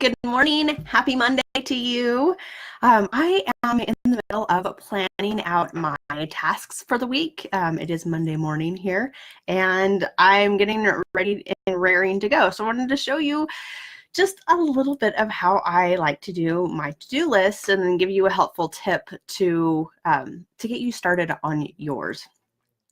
Good morning. Happy Monday to you. I am in the middle of planning out my tasks for the week. It is Monday morning here, and I'm getting ready and raring to go. So I wanted to show you just a little bit of how I like to do my to-do list and then give you a helpful tip to get you started on yours.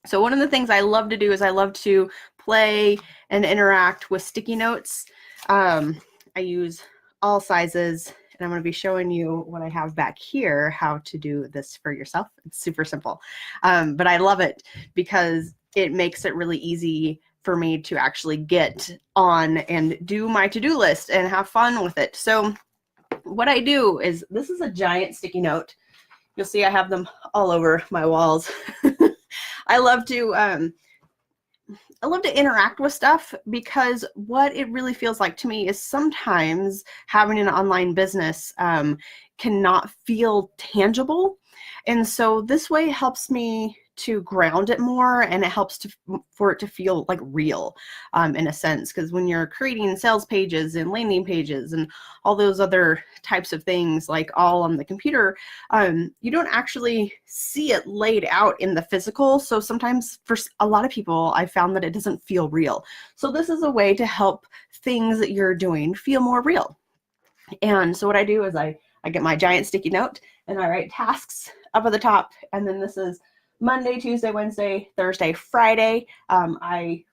So one of the things I love to do is I love to play and interact with sticky notes. I use all sizes, and I'm going to be showing you what I have back here, how to do this for yourself. It's super simple, but I love it because it makes it really easy for me to actually get on and do my to-do list and have fun with it. So what I do is, this is a giant sticky note. You'll see I have them all over my walls. I love to interact with stuff, because what it really feels like to me is sometimes having an online business cannot feel tangible. And so this way helps me to ground it more, and it helps for it to feel like real in a sense, because when you're creating sales pages and landing pages and all those other types of things, like all on the computer, you don't actually see it laid out in the physical. So sometimes for a lot of people, I found that it doesn't feel real. So this is a way to help things that you're doing feel more real. And so what I do is I get my giant sticky note and I write tasks up at the top, and then this is Monday, Tuesday, Wednesday, Thursday, Friday. I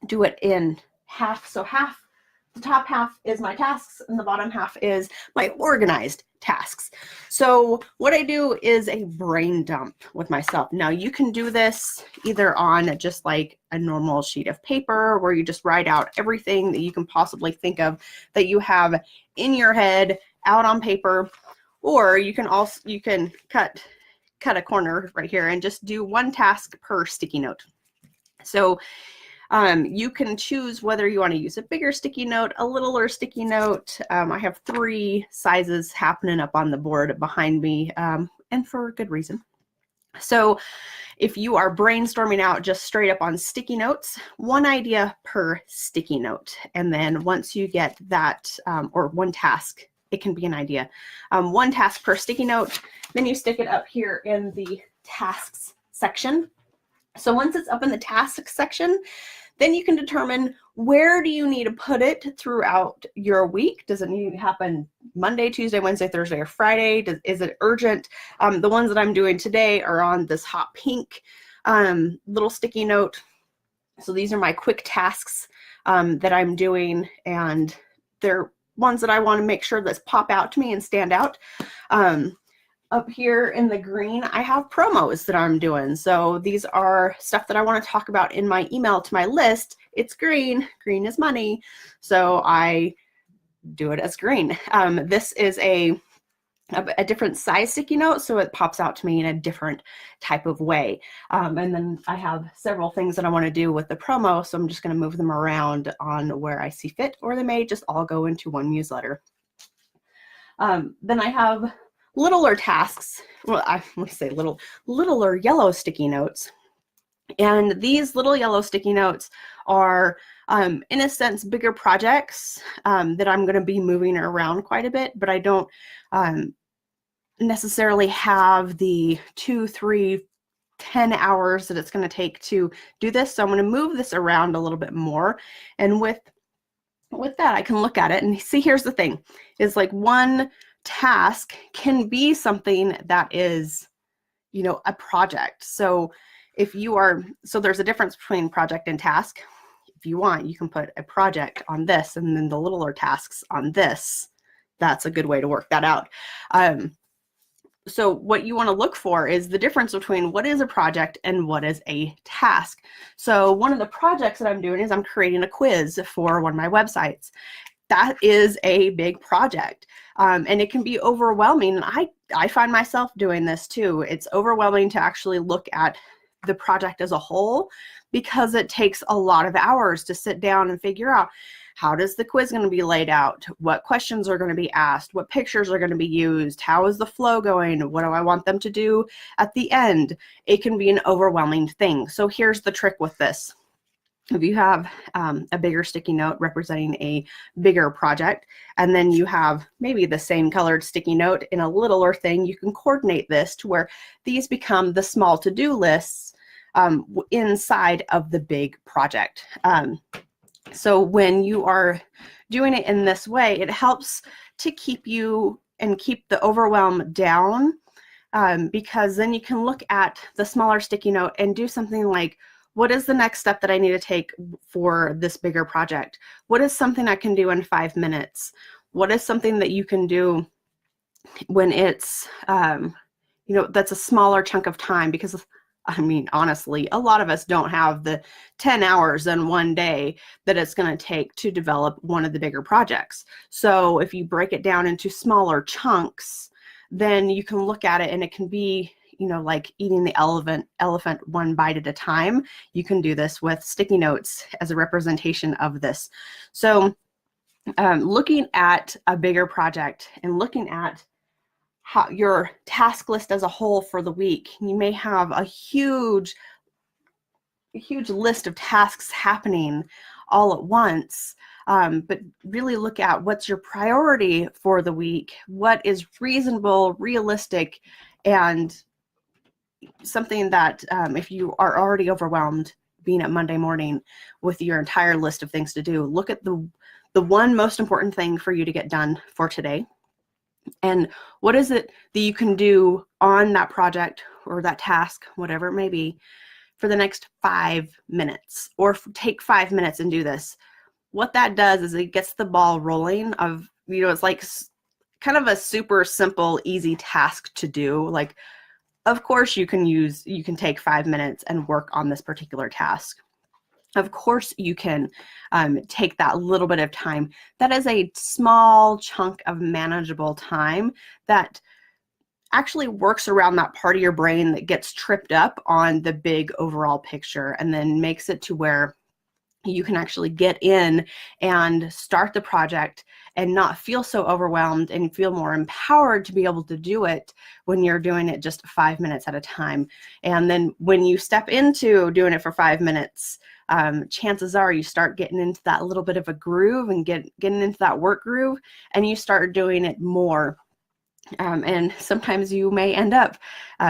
do it in half. So the top half is my tasks and the bottom half is my organized tasks. So what I do is a brain dump with myself. Now you can do this either on just like a normal sheet of paper, where you just write out everything that you can possibly think of that you have in your head out on paper, or you can cut a corner right here and just do one task per sticky note. So you can choose whether you want to use a bigger sticky note, a littler sticky note. I have 3 sizes happening up on the board behind me, and for good reason. So if you are brainstorming out just straight up on sticky notes, 1 idea per sticky note. And then once you get that, or 1 task, it can be an idea. 1 task per sticky note, then you stick it up here in the tasks section. So once it's up in the tasks section, then you can determine where do you need to put it throughout your week. Does it need to happen Monday, Tuesday, Wednesday, Thursday, or Friday? Is it urgent? The ones that I'm doing today are on this hot pink little sticky note. So these are my quick tasks that I'm doing, and they're ones that I want to make sure that pop out to me and stand out. Up here in the green, I have promos that I'm doing. So these are stuff that I want to talk about in my email to my list. It's green. Green is money. So I do it as green. This is a different size sticky note, so it pops out to me in a different type of way. And then I have several things that I want to do with the promo, so I'm just going to move them around on where I see fit, or they may just all go into one newsletter. Then I have littler tasks. Well, I want to say littler yellow sticky notes. And these little yellow sticky notes are, in a sense, bigger projects that I'm going to be moving around quite a bit, but I don't necessarily have the 2, 3, 10 hours that it's going to take to do this. So I'm going to move this around a little bit more. And with that, I can look at it and see, here's the thing, is like one task can be something that is, a project. So there's a difference between project and task. If you want, you can put a project on this and then the littler tasks on this. That's a good way to work that out. So what you want to look for is the difference between what is a project and what is a task. So one of the projects that I'm doing is I'm creating a quiz for one of my websites. That is a big project, and it can be overwhelming. And I find myself doing this too. It's overwhelming to actually look at the project as a whole, because it takes a lot of hours to sit down and figure out, how does the quiz going to be laid out? What questions are going to be asked? What pictures are going to be used? How is the flow going? What do I want them to do at the end? It can be an overwhelming thing. So here's the trick with this. if you have a bigger sticky note representing a bigger project, and then you have maybe the same colored sticky note in a littler thing, you can coordinate this to where these become the small to-do lists inside of the big project. So when you are doing it in this way, it helps to keep you and keep the overwhelm down, because then you can look at the smaller sticky note and do something like, what is the next step that I need to take for this bigger project? What is something I can do in 5 minutes? What is something that you can do when it's, that's a smaller chunk of time? Because I mean, honestly, a lot of us don't have the 10 hours in one day that it's going to take to develop one of the bigger projects. So if you break it down into smaller chunks, then you can look at it and it can be, like eating the elephant one bite at a time. You can do this with sticky notes as a representation of this. So looking at a bigger project and looking at how your task list as a whole for the week, you may have a huge list of tasks happening all at once. But really look at what's your priority for the week, what is reasonable, realistic, and something that if you are already overwhelmed being at Monday morning with your entire list of things to do, look at the one most important thing for you to get done for today. And what is it that you can do on that project or that task, whatever it may be, for the next 5 minutes, or take 5 minutes and do this. What that does is it gets the ball rolling of, it's like kind of a super simple, easy task to do. Like, of course you can take 5 minutes and work on this particular task. Of course you can take that little bit of time. That is a small chunk of manageable time that actually works around that part of your brain that gets tripped up on the big overall picture, and then makes it to where you can actually get in and start the project and not feel so overwhelmed and feel more empowered to be able to do it when you're doing it just 5 minutes at a time. And then when you step into doing it for 5 minutes, chances are you start getting into that little bit of a groove and getting into that work groove, and you start doing it more. And sometimes you may end up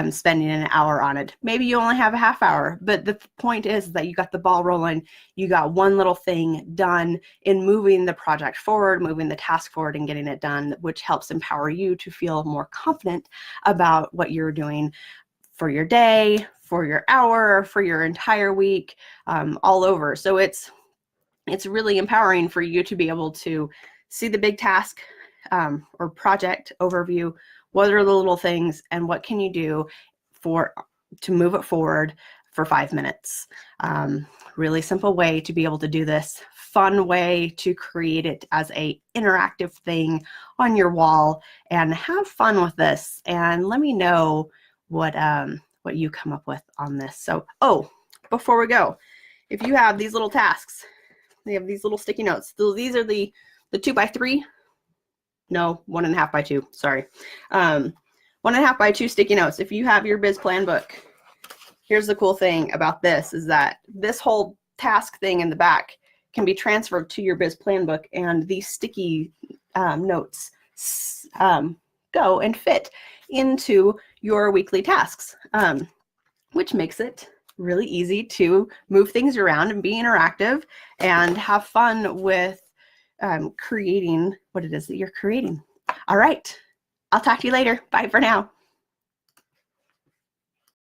spending an hour on it. Maybe you only have a half hour, but the point is that you got the ball rolling. You got one little thing done in moving the project forward, moving the task forward, and getting it done, which helps empower you to feel more confident about what you're doing for your day, for your hour, for your entire week, all over. So it's really empowering for you to be able to see the big task or project overview. What are the little things, and what can you do to move it forward for 5 minutes? Really simple way to be able to do this. Fun way to create it as a interactive thing on your wall, and have fun with this. And let me know what you come up with on this. So, before we go, if you have these little tasks, they have these little sticky notes. So these are the 2x3. No, 1.5 by 2, sorry. 1.5 by 2 sticky notes. If you have your biz plan book, here's the cool thing about this, is that this whole task thing in the back can be transferred to your biz plan book, and these sticky notes go and fit into your weekly tasks, which makes it really easy to move things around and be interactive and have fun with creating what it is that you're creating. All right, I'll talk to you later. Bye for now.